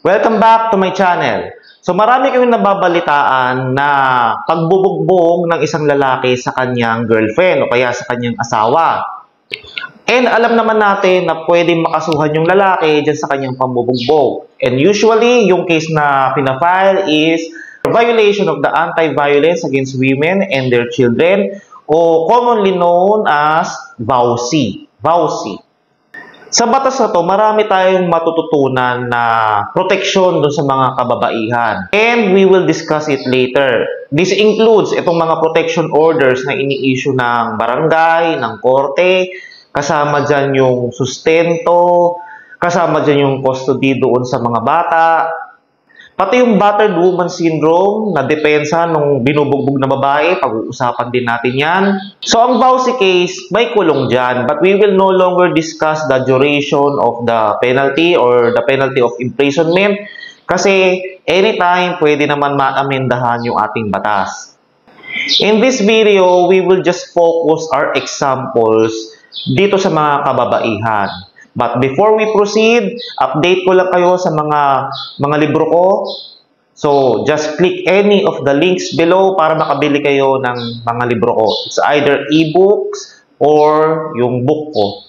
Welcome back to my channel. So marami kaming nababalitaan na pagbubugbog ng isang lalaki sa kanyang girlfriend o kaya sa kanyang asawa. And alam naman natin na pwedeng makasuhan yung lalaki dyan sa kanyang pambubugbog. And usually, yung case na pinafile is violation of the Anti-Violence Against Women and Their Children o commonly known as VAUSI. Sa batas na to, marami tayong matututunan na proteksyon dun sa mga kababaihan. And we will discuss it later. This includes itong mga protection orders na ini-issue ng barangay, ng korte, kasama dyan yung sustento, kasama dyan yung custody doon sa mga bata, pati yung battered woman syndrome na depensa nung binubugbog na babae, pag-uusapan din natin yan. So, ang VAUSI case, may kulong dyan. But we will no longer discuss the duration of the penalty or the penalty of imprisonment kasi anytime pwede naman ma-amendahan yung ating batas. In this video, we will just focus our examples dito sa mga kababaihan. But before we proceed, update ko lang kayo sa mga libro ko. So, just click any of the links below para makabili kayo ng mga libro ko. It's either e-books or yung book ko.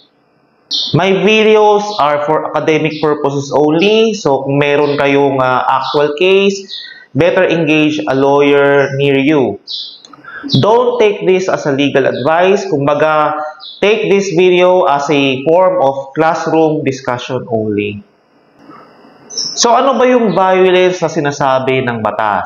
My videos are for academic purposes only. So, kung meron kayong actual case, better engage a lawyer near you. Don't take this as a legal advice. Kumbaga, take this video as a form of classroom discussion only. So, ano ba yung violence na sinasabi ng batas?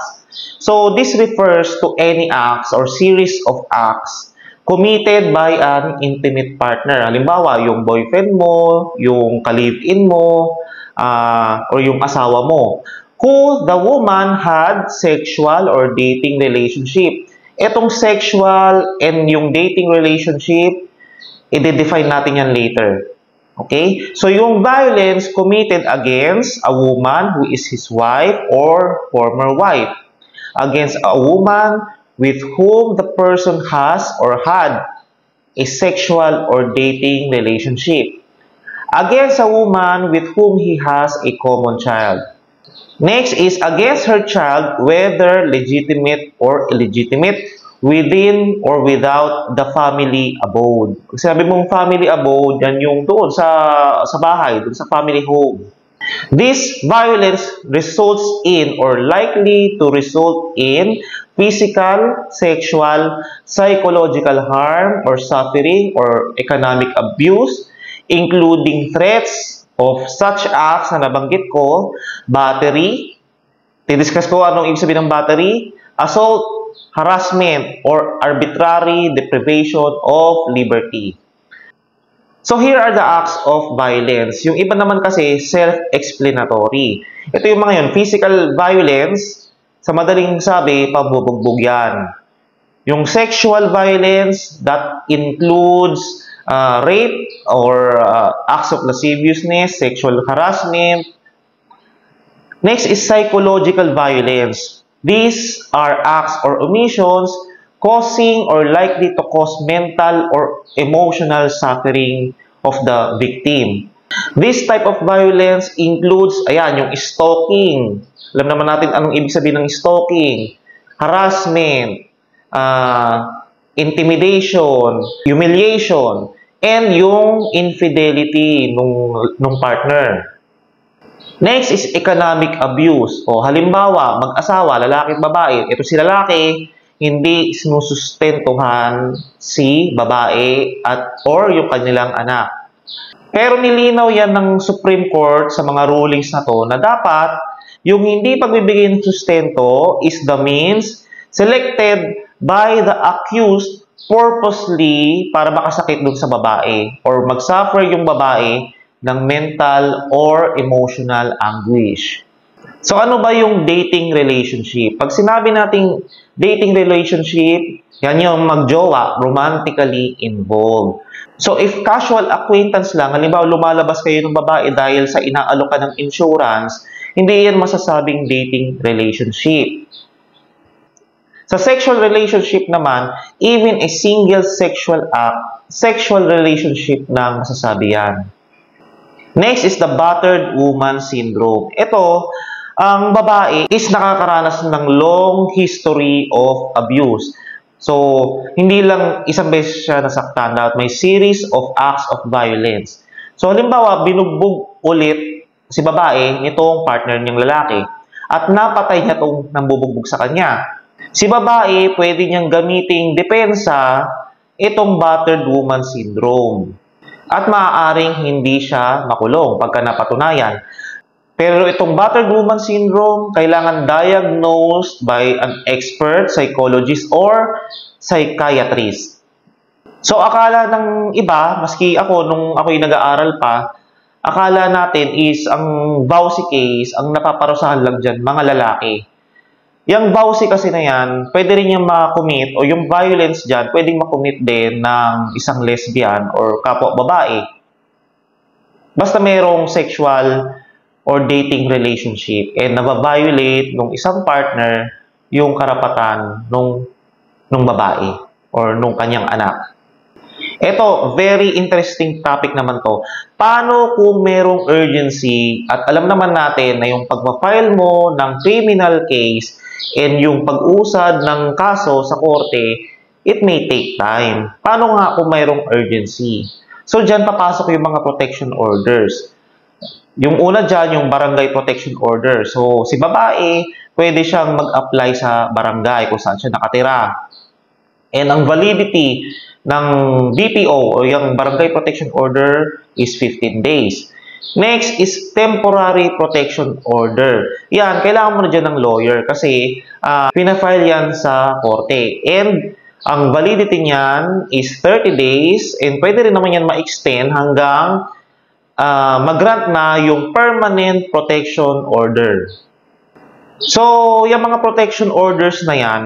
So, this refers to any acts or series of acts committed by an intimate partner. Halimbawa, yung boyfriend mo, yung ka-live-in mo, or yung asawa mo, who the woman had sexual or dating relationship. Etong sexual and yung dating relationship, i-define natin yan later. Okay? So, yung violence committed against a woman who is his wife or former wife. Against a woman with whom the person has or had a sexual or dating relationship. Against a woman with whom he has a common child. Next is against her child, whether legitimate or illegitimate, within or without the family abode. Pag sinabi mong family abode, yan yung doon sa bahay, doon sa family home. This violence results in or likely to result in physical, sexual, psychological harm or suffering or economic abuse, including threats of such acts na nabanggit ko, battery, i-discuss ko anong ibig sabihin ng battery, assault, harassment, or arbitrary deprivation of liberty. So here are the acts of violence. Yung iba naman kasi self-explanatory. Ito yung mga yun, physical violence, sa madaling sabi, pambubugbog yan. Yung sexual violence, that includes rape or acts of lasciviousness, sexual harassment. Next is psychological violence. These are acts or omissions causing or likely to cause mental or emotional suffering of the victim. This type of violence includes, ayan, yung stalking. Alam naman natin anong ibig sabihin ng stalking. Harassment, intimidation, humiliation, and yung infidelity nung partner. Next is economic abuse. O halimbawa, mag-asawa, lalaki at babae. Ito si lalaki, hindi sinusustentuhan si babae or yung kanilang anak. Pero nilinaw yan ng Supreme Court sa mga rulings na to na dapat yung hindi pagbibigay ng sustento is the means selected by the accused purposely para makasakit dun sa babae or mag-suffer yung babae ng mental or emotional anguish. So, ano ba yung dating relationship? Pag sinabi nating dating relationship, yan yung magjowa, romantically involved. So, if casual acquaintance lang, halimbawa lumalabas kayo ng babae dahil sa inaalok ka ng insurance, hindi yan masasabing dating relationship. Sa sexual relationship naman, even a single sexual act, sexual relationship na masasabi yan. Next is the battered woman syndrome. Ito, ang babae is nakakaranas ng long history of abuse. So, hindi lang isang beses siya nasaktan, dapat may series of acts of violence. So, halimbawa, binugbog ulit si babae nitong partner niyang lalaki at napatay niya itong nambubugbog sa kanya. Si babae, pwede niyang gamiting depensa itong battered woman syndrome. At maaaring hindi siya makulong pagka napatunayan. Pero itong battered woman syndrome, kailangan diagnosed by an expert psychologist or psychiatrist. So, akala ng iba, maski ako, nung ako'y nag-aaral pa, akala natin is ang vowsy case, ang napaparusahan lang dyan, mga lalaki. Yung vowsy kasi na yan, pwede rin yung makomit, o yung violence dyan, pwedeng makomit din ng isang lesbian or kapwa babae. Basta mayroong sexual or dating relationship and nababiolate nung isang partner yung karapatan nung babae or nung kanyang anak. Ito, very interesting topic naman to. Paano kung merong urgency at alam naman natin na yung pagpa-file mo ng criminal case and yung pag-usad ng kaso sa korte, it may take time. Paano nga kung mayroong urgency? So, dyan papasok yung mga protection orders. Yung una dyan, yung barangay protection order. So, si babae, pwede siyang mag-apply sa barangay kung saan siya nakatira. And ang validity ng BPO o yung barangay protection order is 15 days. Next is temporary protection order. Yan, kailangan mo na dyan ng lawyer kasi pinafile yan sa korte. And ang validity niyan is 30 days and pwede rin naman yan ma-extend hanggang mag-grant na yung permanent protection order. So, yung mga protection orders na yan,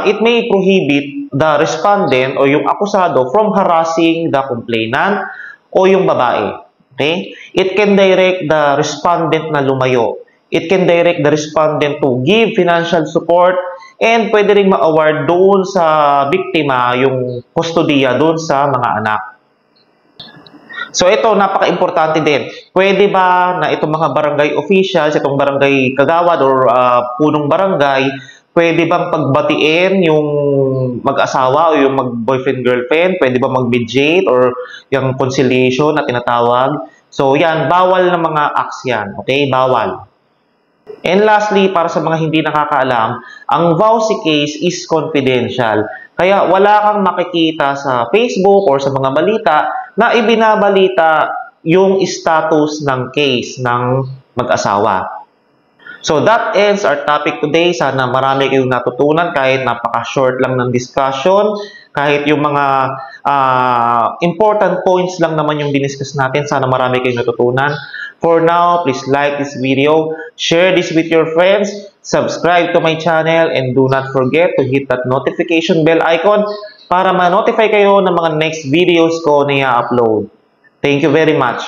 it may prohibit the respondent o yung akusado from harassing the complainant o yung babae. Okay? It can direct the respondent na lumayo. It can direct the respondent to give financial support and pwede rin ma-award doon sa biktima yung kustodiya doon sa mga anak. So ito, napaka-importante din. Pwede ba na itong mga barangay officials, itong barangay kagawad or punong barangay, pwede bang pagbatiin yung mag-asawa o yung mag-boyfriend-girlfriend? Pwede ba mag-mediate or yung conciliation na tinatawag? So yan, bawal na mga acts yan. Okay? Bawal. And lastly, para sa mga hindi nakakaalam, ang vowsy case is confidential. Kaya wala kang makikita sa Facebook or sa mga balita na ibinabalita yung status ng case ng mag-asawa. So that ends our topic today. Sana marami kayong natutunan kahit napaka-short lang ng discussion. Kahit yung mga important points lang naman yung diniscuss natin. Sana marami kayong natutunan. For now, please like this video, share this with your friends, subscribe to my channel, and do not forget to hit that notification bell icon para ma-notify kayo ng mga next videos ko na i-upload. Thank you very much.